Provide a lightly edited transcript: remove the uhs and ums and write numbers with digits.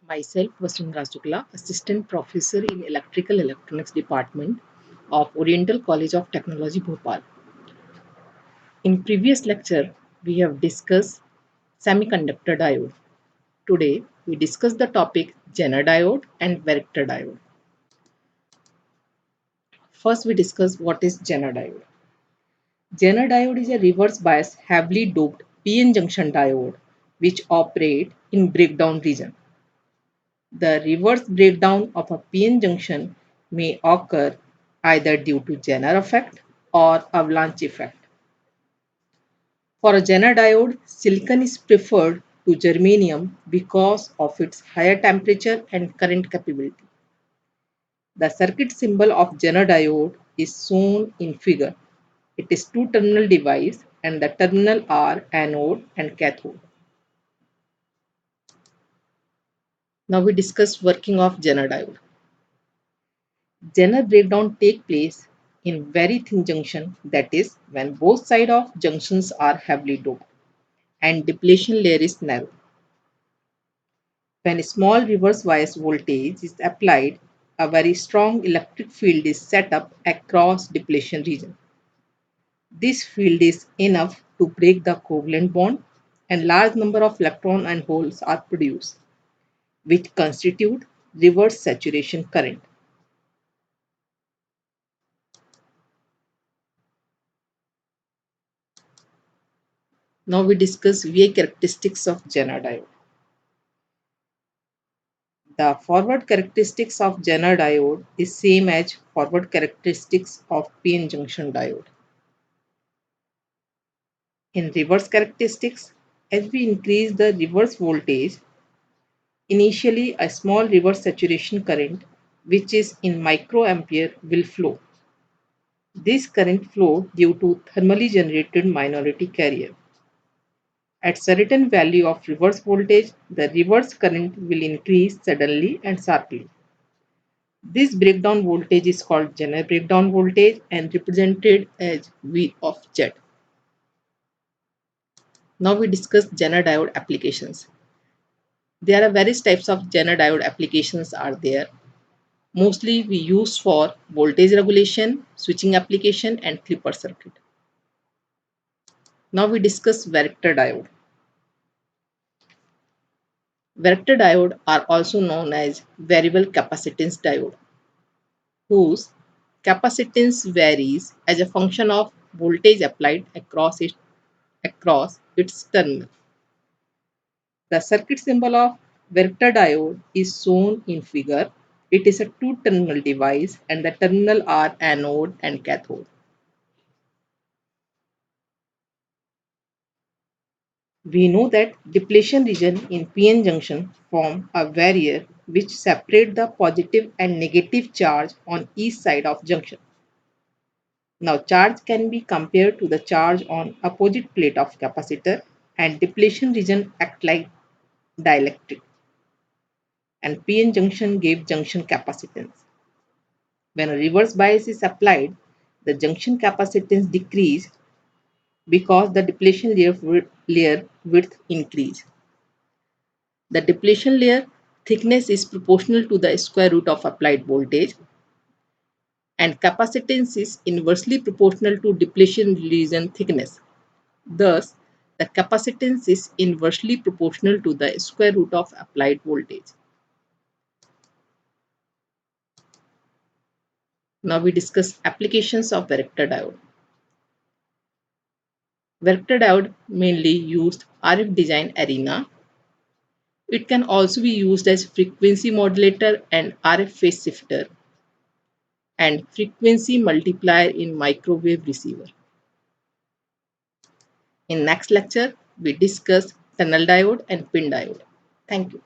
Myself, Vasundhara Shukla, Assistant Professor in Electrical Electronics Department of Oriental College of Technology, Bhopal. In previous lecture, we have discussed semiconductor diode. Today, we discuss the topic Zener diode and Varactor diode. First, we discuss what is Zener diode. Zener diode is a reverse bias heavily doped PN junction diode which operate in breakdown region. The reverse breakdown of a PN junction may occur either due to Zener effect or avalanche effect. For a Zener diode, silicon is preferred to germanium because of its higher temperature and current capability. The circuit symbol of Zener diode is shown in figure. It is two-terminal device and the terminal are anode and cathode. Now we discuss working of Zener diode. Zener breakdown take place in very thin junction, that is when both sides of junctions are heavily doped and depletion layer is narrow. When small reverse bias voltage is applied, a very strong electric field is set up across depletion region. This field is enough to break the covalent bond and large number of electrons and holes are produced, which constitute reverse saturation current. Now we discuss VI characteristics of Zener diode. The forward characteristics of Zener diode is same as forward characteristics of PN junction diode. In reverse characteristics, as we increase the reverse voltage, initially a small reverse saturation current which is in microampere will flow. This current flow due to thermally generated minority carrier. At certain value of reverse voltage, the reverse current will increase suddenly and sharply. This breakdown voltage is called Zener breakdown voltage and represented as V of Z. Now we discuss Zener diode applications. There are various types of Zener diode applications are there. Mostly we use for voltage regulation, switching application and flipper circuit. Now we discuss Varactor diode. Varactor diode are also known as variable capacitance diode, whose capacitance varies as a function of voltage applied across its terminal. The circuit symbol of Varactor diode is shown in figure. It is a two-terminal device and the terminal are anode and cathode. We know that depletion region in PN junction form a barrier which separate the positive and negative charge on each side of junction. Now charge can be compared to the charge on opposite plate of capacitor and depletion region act like dielectric and PN junction gave junction capacitance. When a reverse bias is applied, the junction capacitance decrease because the depletion layer width increase. The depletion layer thickness is proportional to the square root of applied voltage and capacitance is inversely proportional to depletion region thickness. Thus, the capacitance is inversely proportional to the square root of applied voltage. Now we discuss applications of Varactor diode. Varactor diode mainly used RF design arena. It can also be used as frequency modulator and RF phase shifter and frequency multiplier in microwave receiver. In next lecture, we discuss tunnel diode and pin diode. Thank you.